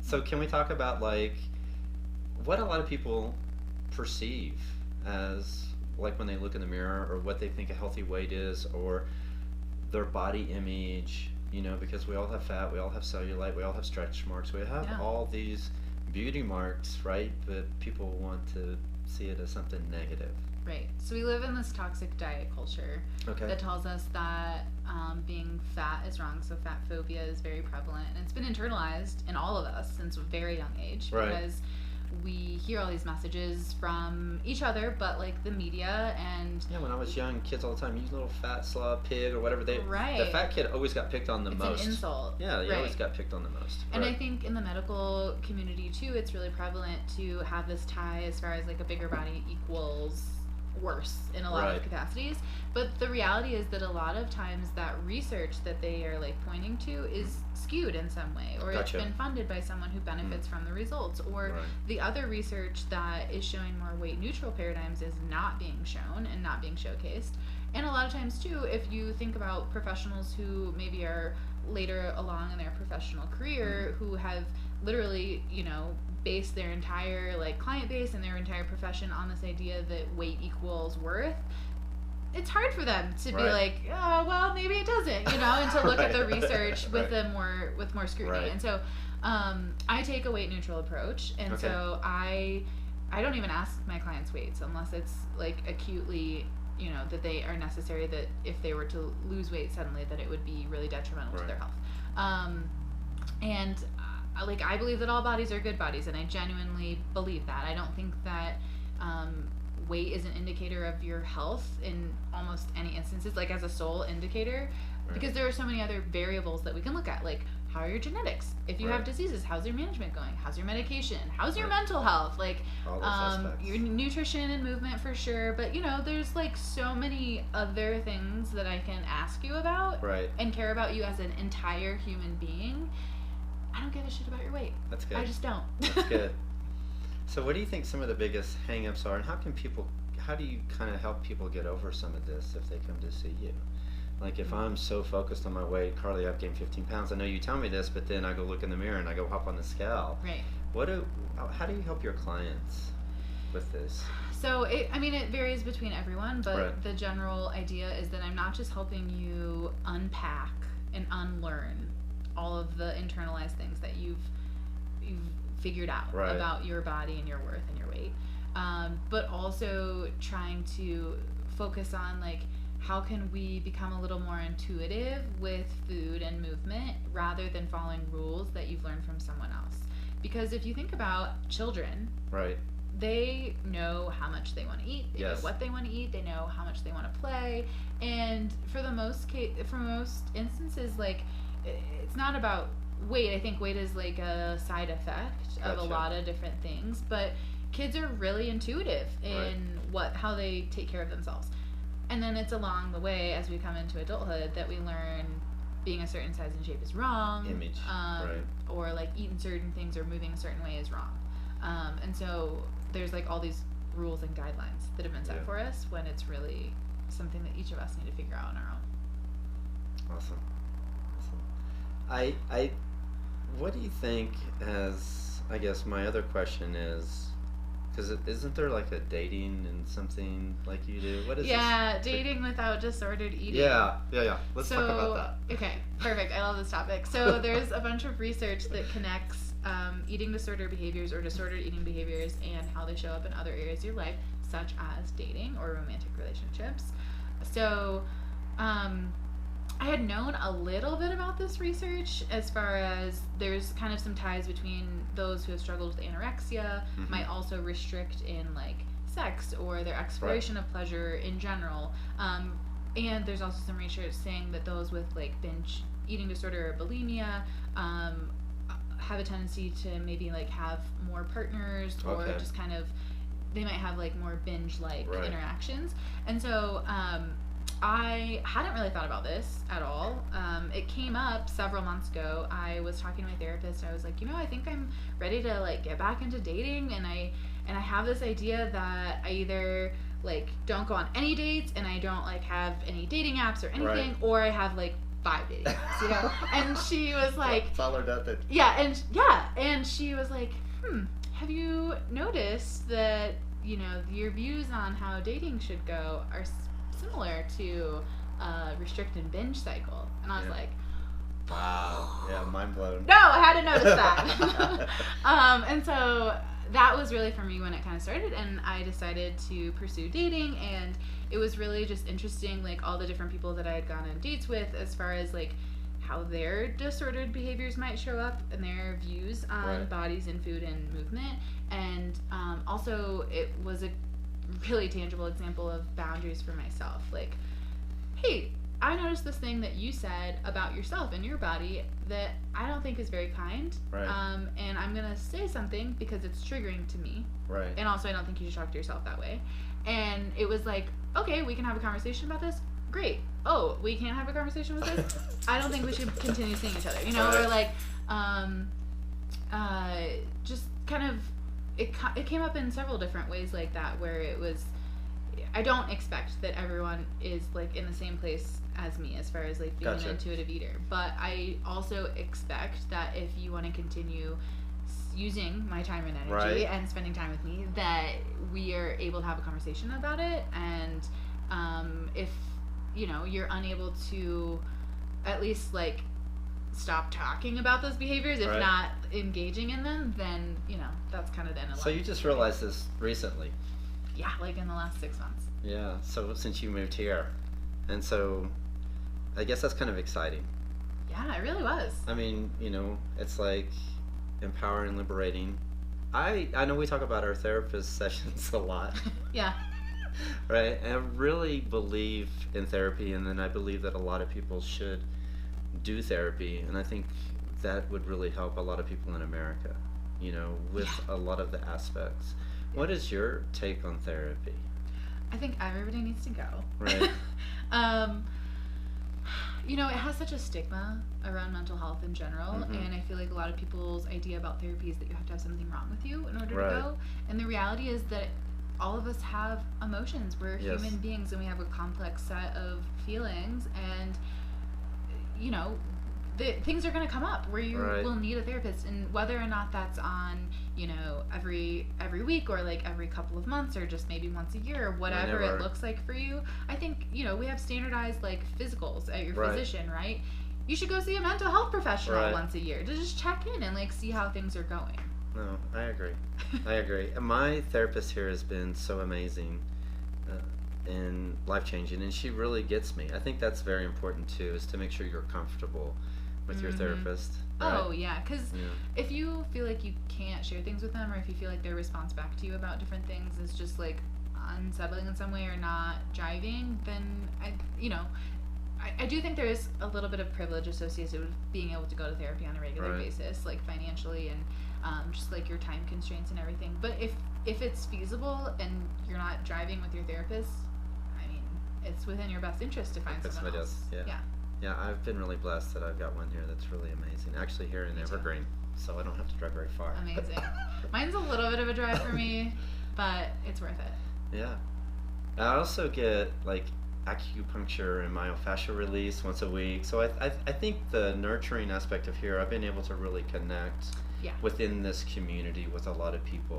So can we talk about like what a lot of people perceive as like when they look in the mirror, or what they think a healthy weight is, or their body image, you know, because we all have fat, we all have cellulite, we all have stretch marks, we have all these beauty marks, right? But people want to see it as something negative. Right. So we live in this toxic diet culture that tells us that being fat is wrong. So fat phobia is very prevalent, and it's been internalized in all of us since a very young age, because we hear all these messages from each other, but like the media and when I was young, kids all the time, you little fat slob pig or whatever. The fat kid always got picked on the most. It's an insult. Yeah, they always got picked on the most. And I think in the medical community too, it's really prevalent to have this tie as far as like a bigger body equals worse in a lot of capacities. But the reality is that a lot of times that research that they are like pointing to is skewed in some way, or it's been funded by someone who benefits from the results, or the other research that is showing more weight neutral paradigms is not being shown and not being showcased. And a lot of times too, if you think about professionals who maybe are later along in their professional career, who have literally, you know, base their entire like client base and their entire profession on this idea that weight equals worth, it's hard for them to be like, oh well, maybe it doesn't, you know, and to look at the research with more scrutiny. And so I take a weight neutral approach, and so I don't even ask my clients weights unless it's like acutely, you know, that they are necessary, that if they were to lose weight suddenly, that it would be really detrimental to their health. And like, I believe that all bodies are good bodies, and I genuinely believe that. I don't think that weight is an indicator of your health in almost any instances, like as a sole indicator, because there are so many other variables that we can look at, like how are your genetics? If you have diseases, how's your management going? How's your medication? How's your mental health? Like your nutrition and movement for sure. But you know, there's like so many other things that I can ask you about and care about you as an entire human being. I don't give a shit about your weight. That's good. I just don't. That's good. So what do you think some of the biggest hang-ups are, and how do you kind of help people get over some of this if they come to see you? Like, if I'm so focused on my weight, Karlee, I've gained 15 pounds. I know you tell me this, but then I go look in the mirror and I go hop on the scale. Right. How do you help your clients with this? So, it varies between everyone, but the general idea is that I'm not just helping you unpack and unlearn all of the internalized things that you've figured out about your body and your worth and your weight, but also trying to focus on like, how can we become a little more intuitive with food and movement rather than following rules that you've learned from someone else? Because if you think about children, they know how much they want to eat, they know what they want to eat, they know how much they want to play, and for most instances, like, it's not about weight. I think weight is like a side effect of a lot of different things, but kids are really intuitive in how they take care of themselves. And then it's along the way as we come into adulthood that we learn being a certain size and shape is wrong. Image, or like eating certain things or moving a certain way is wrong. And so there's like all these rules and guidelines that have been set for us, when it's really something that each of us need to figure out on our own. Awesome. What do you think, as I guess my other question is, because isn't there like a dating and something like you do? What is this? Dating without disordered eating. Yeah. Let's talk about that. Okay, perfect. I love this topic. So there's a bunch of research that connects eating disorder behaviors or disordered eating behaviors and how they show up in other areas of your life, such as dating or romantic relationships. So I had known a little bit about this research, as far as there's kind of some ties between those who have struggled with anorexia might also restrict in like sex or their exploration of pleasure in general. And there's also some research saying that those with like binge eating disorder or bulimia have a tendency to maybe like have more partners, or just kind of, they might have like more binge-like interactions. And so I hadn't really thought about this at all. It came up several months ago. I was talking to my therapist. I was like, I think I'm ready to like get back into dating, and I have this idea that I either like don't go on any dates and I don't like have any dating apps or anything, or I have like 5 dating apps, you know? And she was like, it's all or nothing. And she was like, have you noticed that, you know, your views on how dating should go are similar to restrict and binge cycle? And I was like, wow, yeah, mind blown. No, I had to notice that. And so that was really for me when it kind of started, and I decided to pursue dating, and it was really just interesting, like, all the different people that I had gone on dates with as far as, like, how their disordered behaviors might show up and their views on bodies and food and movement. And also it was a really tangible example of boundaries for myself. Like, hey, I noticed this thing that you said about yourself and your body that I don't think is very kind. And I'm going to say something because it's triggering to me. And also I don't think you should talk to yourself that way. And it was like, okay, we can have a conversation about this. Great. Oh, we can't have a conversation with this? I don't think we should continue seeing each other. You know, or like, just kind of, it came up in several different ways like that, where it was, I don't expect that everyone is like in the same place as me as far as like being an intuitive eater, but I also expect that if you want to continue using my time and energy and spending time with me, that we are able to have a conversation about it. And if, you know, you're unable to at least like stop talking about those behaviors, if not engaging in them, then, you know, that's kind of the end of life. So you just realized this recently? Yeah, like in the last 6 months. Yeah, so since you moved here. And so I guess that's kind of exciting. Yeah, it really was. I mean, you know, it's like empowering, liberating. I know we talk about our therapist sessions a lot. Yeah. Right? And I really believe in therapy, and then I believe that a lot of people should do therapy, and I think that would really help a lot of people in America, you know, with a lot of the aspects. What is your take on therapy? I think everybody needs to go. Right. You know, it has such a stigma around mental health in general, and I feel like a lot of people's idea about therapy is that you have to have something wrong with you in order to go. And the reality is that all of us have emotions. We're human beings, and we have a complex set of feelings, and, you know, things are going to come up where you will need a therapist, and whether or not that's on, you know, every week or like every couple of months or just maybe once a year or whatever it looks like for you. I think, you know, we have standardized like physicals at your physician, right? You should go see a mental health professional once a year to just check in and like see how things are going. No, I agree. I agree. My therapist here has been so amazing and life-changing, and she really gets me. I think that's very important too, is to make sure you're comfortable with your therapist. Oh, yeah, because if you feel like you can't share things with them, or if you feel like their response back to you about different things is just like unsettling in some way or not jiving, then I do think there is a little bit of privilege associated with being able to go to therapy on a regular basis, like financially and just like your time constraints and everything. But if it's feasible and you're not driving with your therapist, I mean, it's within your best interest to find someone else. Yeah, I've been really blessed that I've got one here that's really amazing. Actually, here in Evergreen, so I don't have to drive very far. Amazing. Mine's a little bit of a drive for me, but it's worth it. Yeah. I also get like acupuncture and myofascial release once a week. So I think the nurturing aspect of here, I've been able to really connect within this community with a lot of people.